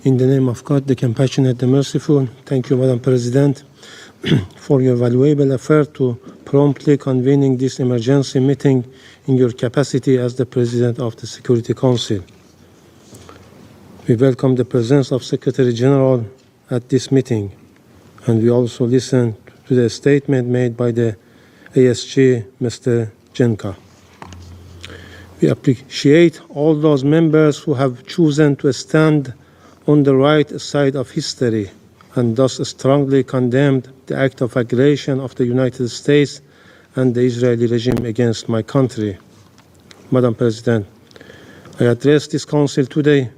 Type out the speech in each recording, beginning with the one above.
In the name of God, the compassionate, the merciful, thank you, Madam President, for your valuable effort to promptly convening this emergency meeting in your capacity as the President of the Security Council. We welcome the presence of Secretary General at this meeting, and we also listen to the statement made by the ASG, Mr. Jenka. We appreciate all those members who have chosen to stand on the right side of history and thus strongly condemned the act of aggression of the United States and the Israeli regime against my country. Madam President, I address this Council today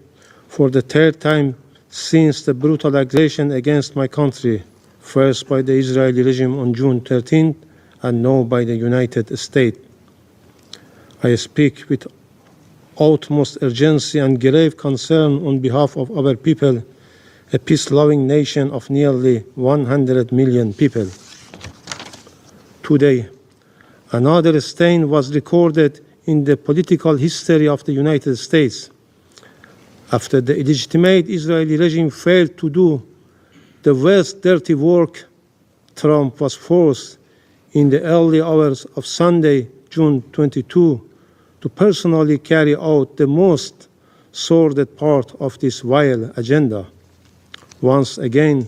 for the third time since the brutal aggression against my country, first by the Israeli regime on June 13th and now by the United States. I speak with utmost urgency and grave concern on behalf of our people, a peace-loving nation of nearly 100 million people. Today, another stain was recorded in the political history of the United States. After the illegitimate Israeli regime failed to do the worst dirty work, Trump was forced in the early hours of Sunday, June 22, to personally carry out the most sordid part of this vile agenda. Once again,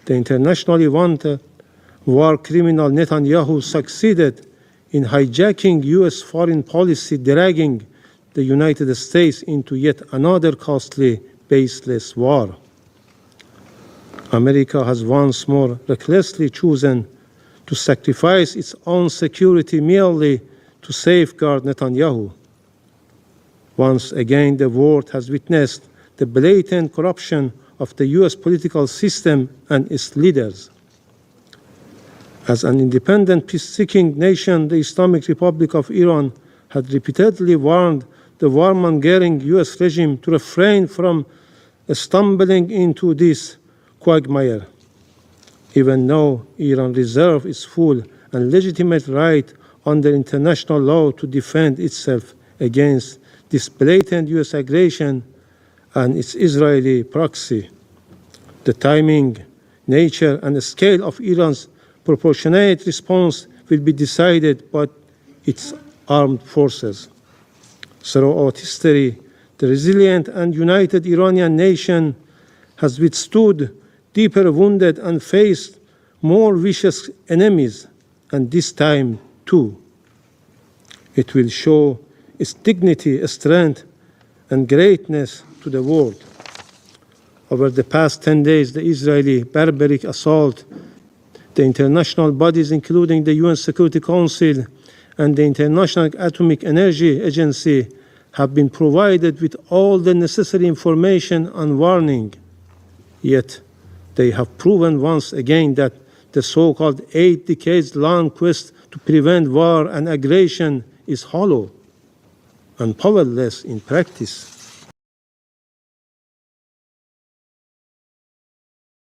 the internationally wanted war criminal Netanyahu succeeded in hijacking U.S. foreign policy, dragging the United States into yet another costly, baseless war. America has once more recklessly chosen to sacrifice its own security merely to safeguard Netanyahu. Once again, the world has witnessed the blatant corruption of the U.S. political system and its leaders. As an independent, peace-seeking nation, the Islamic Republic of Iran had repeatedly warned the warmongering U.S. regime to refrain from stumbling into this quagmire. Even though Iran reserves its full and legitimate right under international law to defend itself against this blatant U.S. aggression and its Israeli proxy, the timing, nature, and scale of Iran's proportionate response will be decided by its armed forces. Throughout history, the resilient and united Iranian nation has withstood deeper wounded and faced more vicious enemies, and this time too it will show its dignity, strength, and greatness to the world. Over the past 10 days, the Israeli barbaric assault, the international bodies, including the UN Security Council and the International Atomic Energy Agency, have been provided with all the necessary information and warning. Yet, they have proven once again that the so-called 8 decades-long quest to prevent war and aggression is hollow and powerless in practice.